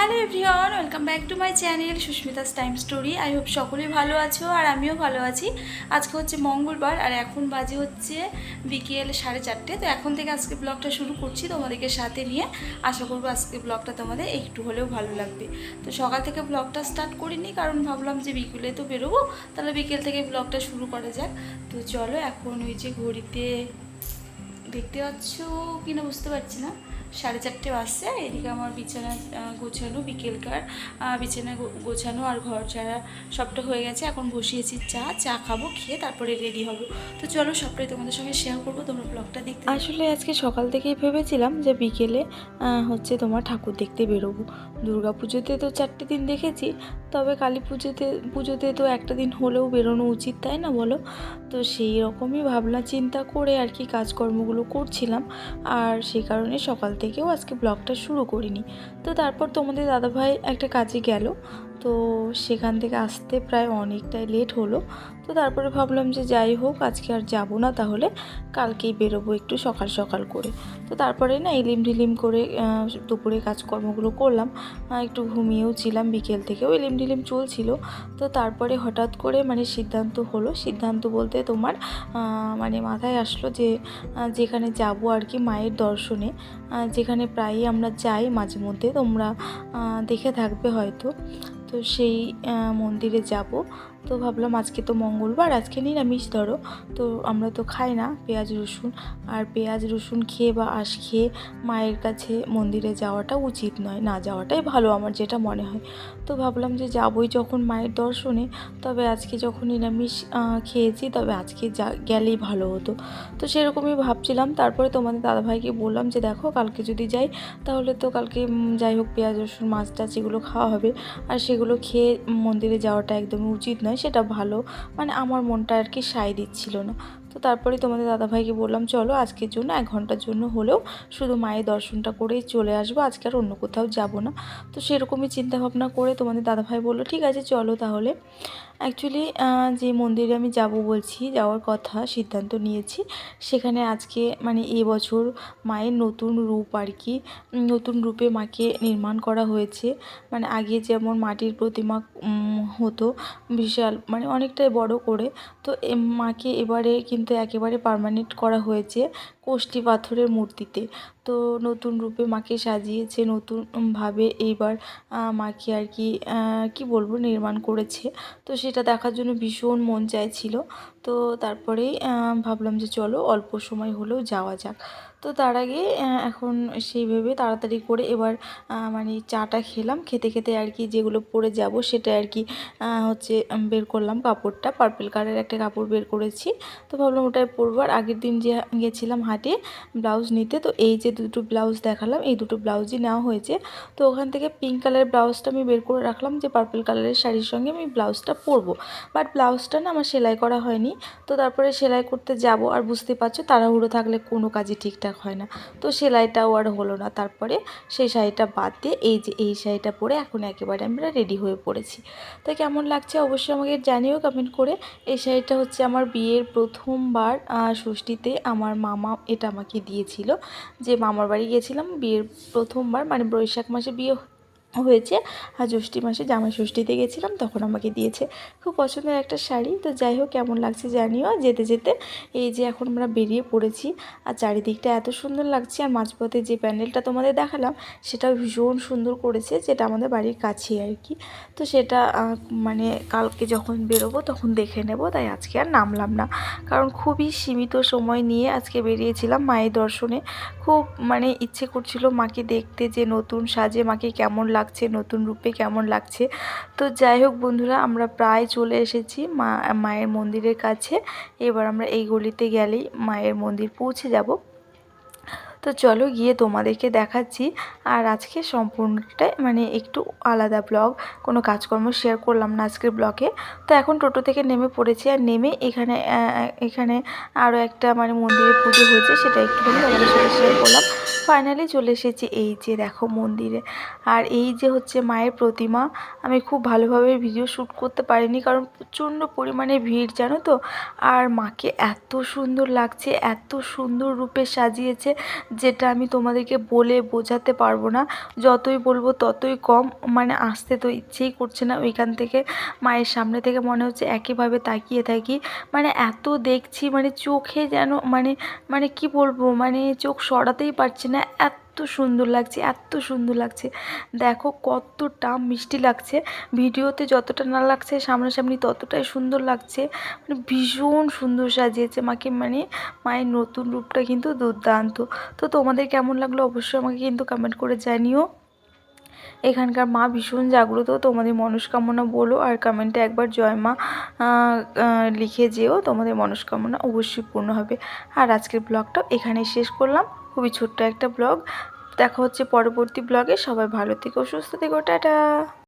Hello everyone, welcome back to my channel Susmita's time story. I hope সকলেই ভালো আছো আর আমিও ভালো আছি। আজকে হচ্ছে মঙ্গলবার আর এখন বাজে হচ্ছে বিকেল 4:30। তো এখন থেকে আজকে ব্লগটা শুরু করছি তোমাদেরকে সাথে নিয়ে। আশা করবো আজকে ব্লগটা তোমাদের একটু হলেও ভালো লাগবে। তো সকাল থেকে ব্লগটা স্টার্ট করিনি, কারণ ভাবলাম যে বিকেলে তো বেরোবো, তাহলে বিকেল থেকে ব্লগটা শুরু করা যাক। তো চলো, এখন ওই যে ঘড়িতে দেখতে পাচ্ছ কিনা বুঝতে পারছি না, 4:30 বাজছে। এদিকে আমার বিছানা গোছানো, বিকেলকার বিছানা গোছানো আর ঘর ছাড়া সবটা হয়ে গেছে। এখন বসিয়েছি চা খাবো, খেয়ে তারপরে রেডি হব। তো চলো, সবটাই তোমাদের সঙ্গে শেয়ার করবো, তোমরা ব্লগটা দেখতে। আসলে আজকে সকাল থেকেই ভেবেছিলাম যে বিকেলে হচ্ছে তোমার ঠাকুর দেখতে বেরোবো। দুর্গা পুজোতে তো 4টে দিন দেখেছি, তবে কালী পুজোতে তো একটা দিন হলেও বেরোনো উচিত, তাই না বলো? তো সেই রকমই ভাবনা চিন্তা করে আর কি কাজকর্মগুলো করছিলাম, আর সেই কারণে সকাল থেকেও আজকে ব্লগটা শুরু করিনি। তো তারপর তোমাদের দাদাভাই একটা কাজে গেল, তো সেখান থেকে আসতে প্রায় অনেকটাই লেট হলো। তো তারপরে ভাবলাম যে যাই হোক, আজকে আর যাব না, তাহলে কালকেই বেরোবো একটু সকাল সকাল করে। তো তারপরে না এলিম ঢিলিম করে দুপুরে কাজকর্মগুলো করলাম, একটু ঘুমিয়েও ছিলাম, বিকেল থেকেও এলিম ঢিলিম চলছিল। তো তারপরে হঠাৎ করে সিদ্ধান্ত বলতে তোমার মানে মাথায় আসলো যে যেখানে যাব আর কি মায়ের দর্শনে, যেখানে প্রায়ই আমরা যাই মাঝে মধ্যে, তোমরা দেখে থাকবে হয়তো। তো সেই মন্দিরে যাব। তো ভাবলাম আজকে তো মঙ্গলবার, আজকে নিরামিষ ধরো, তো আমরা তো খাই না পেঁয়াজ রসুন, আর পেঁয়াজ রসুন খেয়ে বা আঁশ খেয়ে মায়ের কাছে মন্দিরে যাওয়াটা উচিত নয়, না যাওয়াটাই ভালো আমার যেটা মনে হয়। তো ভাবলাম যে যাবই যখন মায়ের দর্শনে, তবে আজকে যখন নিরামিষ খেয়েছি, তবে আজকে গেলেই ভালো হতো। তো সেরকমই ভাবছিলাম। তারপরে তোমাদের দাদাভাইকে বললাম যে দেখো, কালকে যদি যাই তাহলে তো কালকে যাই হোক পেঁয়াজ রসুন মাছ টাছ এগুলো খাওয়া হবে, আর সেগুলো খেয়ে মন্দিরে যাওয়াটা একদমই উচিত নয়, সেটা ভালো মানে আমার মনটা আর কি সায় দিচ্ছিল না। তো তারপরে তোমাদের দাদাভাইকে বললাম চলো আজকের জন্য 1 ঘন্টার জন্য হলেও শুধু মায়ের দর্শনটা করেই চলে আসবো, আজকে আর অন্য কোথাও যাব না। তো সেরকমই চিন্তাভাবনা করে তোমাদের দাদাভাই বললো ঠিক আছে চলো তাহলে। অ্যাকচুয়ালি যে মন্দিরে আমি যাব বলছি, যাওয়ার কথা সিদ্ধান্ত নিয়েছি, সেখানে আজকে মানে এবছর মায়ের নতুন রূপ আর কি, নতুন রূপে মাকে নির্মাণ করা হয়েছে। মানে আগে যেমন মাটির প্রতিমা হতো বিশাল, মানে অনেকটাই বড় করে, তো মাকে এবারে কিন্তু একেবারে পার্মানেন্ট করা হয়েছে কষ্টি পাথরের মূর্তিতে। তো নতুন রূপে মাকে সাজিয়েছে, নতুনভাবে এইবার মাকে আর কি কি বলবো নির্মাণ করেছে। তো সেটা দেখার জন্য ভীষণ মন চাইছিল। তো তারপরেই ভাবলাম যে চলো অল্প সময় হলেও যাওয়া যাক। তো তার আগে এখন সেই ভেবে তাড়াতাড়ি করে এবার মানে চাটা খেলাম, খেতে খেতে আর কি যেগুলো পরে যাব সেটা আর কি হচ্ছে বের করলাম। কাপড়টা পার্পল কালারের একটা কাপড় বের করেছি, তো ভাবলাম ওটাই পরবো। আর আগের দিন যে গেছিলাম হাটে ব্লাউজ নিতে, তো এই যে দুটো ব্লাউজ দেখালাম, এই দুটো ব্লাউজই নেওয়া হয়েছে। তো ওখান থেকে পিঙ্ক কালারের ব্লাউজটা আমি বের করে রাখলাম, যে পার্পল কালারের শাড়ির সঙ্গে আমি ব্লাউজটা পরবো। বাট ব্লাউজটা না আমার সেলাই করা হয়নি। তো তারপরে সেলাই করতে যাব, আর বুঝতে পারছো তাড়াহুড়ো থাকলে কোনো কাজই ঠিকঠাক হয় না। তো সেলাইটাও আর হলো না। তারপরে সেই শাড়িটা বাদ দিয়ে এই শাড়িটা পরে এখন একেবারে আমরা রেডি হয়ে পড়েছি। তো কেমন লাগছে অবশ্যই আমাকে জানিও কমেন্ট করে। এই শাড়িটা হচ্ছে আমার বিয়ের প্রথমবার ষষ্ঠীতে আমার মামা এটা আমাকে দিয়েছিল, যে মামার বাড়ি গিয়েছিলাম বিয়ের প্রথমবার, মানে বৈশাখ মাসে বিয়ে হয়েছে, আর জ্যৈষ্ঠী মাসে জামাই ষষ্ঠীতে গেছিলাম, তখন আমাকে দিয়েছে। খুব পছন্দের একটা শাড়ি। তো যাই হোক কেমন লাগছে জানিও। যেতে যেতে এই যে এখন আমরা বেরিয়ে পড়েছি, আর চারিদিকটা এত সুন্দর লাগছে, আর মাঝপথে যে প্যান্ডেলটা তোমাদের দেখালাম সেটাও ভীষণ সুন্দর করেছে, যেটা আমাদের বাড়ির কাছে আর কি। তো সেটা মানে কালকে যখন বেরোবো তখন দেখে নেব, তাই আজকে আর নামলাম না, কারণ খুবই সীমিত সময় নিয়ে আজকে বেরিয়েছিলাম মায়ের দর্শনে। খুব মানে ইচ্ছে করছিল মাকে দেখতে, যে নতুন সাজে মাকে কেমন লাগছে, নতুন রূপে কেমন লাগছে। তো যাই হোক বন্ধুরা, আমরা প্রায় চলে এসেছি মায়ের মন্দিরের কাছে। এবার আমরা এই গলিতে গেলেই মায়ের মন্দির পৌঁছে যাব। তো চলো গিয়ে তোমাদেরকে দেখাচ্ছি। আর আজকে সম্পূর্ণটাই মানে একটু আলাদা ব্লগ, কোনো কাজকর্ম শেয়ার করলাম না আজকের ব্লগে। তো এখন টোটো থেকে নেমে পড়েছি, আর নেমে এখানে আরও একটা মানে মন্দিরে পুজো হয়েছে, সেটা একটুখানি তোমাদের সাথে শেয়ার করলাম। ফাইনালি চলে এসেছি এই যে দেখো মন্দিরে। আর এই যে হচ্ছে মায়ের প্রতিমা। আমি খুব ভালোভাবে ভিডিও শ্যুট করতে পারিনি কারণ প্রচণ্ড পরিমাণে ভিড় জানো তো। আর মাকে এত সুন্দর লাগছে, এত সুন্দর রূপে সাজিয়েছে যেটা আমি তোমাদেরকে বলে বোঝাতে পারবো না। যতই বলবো ততই কম, মানে আসতে তো ইচ্ছেই করছে না ওইখান থেকে। মায়ের সামনে থেকে মনে হচ্ছে একইভাবে তাকিয়ে থাকি, মানে এত দেখছি, মানে চোখে যেন মানে মানে কি বলবো, মানে চোখ সরাতেই পারছি না, এত সুন্দর লাগছে, এত সুন্দর লাগছে। দেখো কতটা মিষ্টি লাগছে, ভিডিওতে যতটা না লাগছে সামনাসামনি ততটাই সুন্দর লাগছে। মানে ভীষণ সুন্দর সাজিয়েছে মাকে, মানে মায়ের নতুন রূপটা কিন্তু দুর্দান্ত। তো তোমাদের কেমন লাগলো অবশ্যই আমাকে কিন্তু কমেন্ট করে জানিও। এখানকার মা ভীষণ জাগ্রত, তোমাদের মনস্কামনা বলো আর কমেন্টে একবার জয় মা লিখে যেও, তোমাদের মনস্কামনা অবশ্যই পূর্ণ হবে। আর আজকের ব্লগটা এখানেই শেষ করলাম, খুবই ছোট্ট একটা ব্লগ। দেখা হচ্ছে পরবর্তী ব্লগে। সবাই ভালো থেকো, সুস্থ থেকো, টাটা।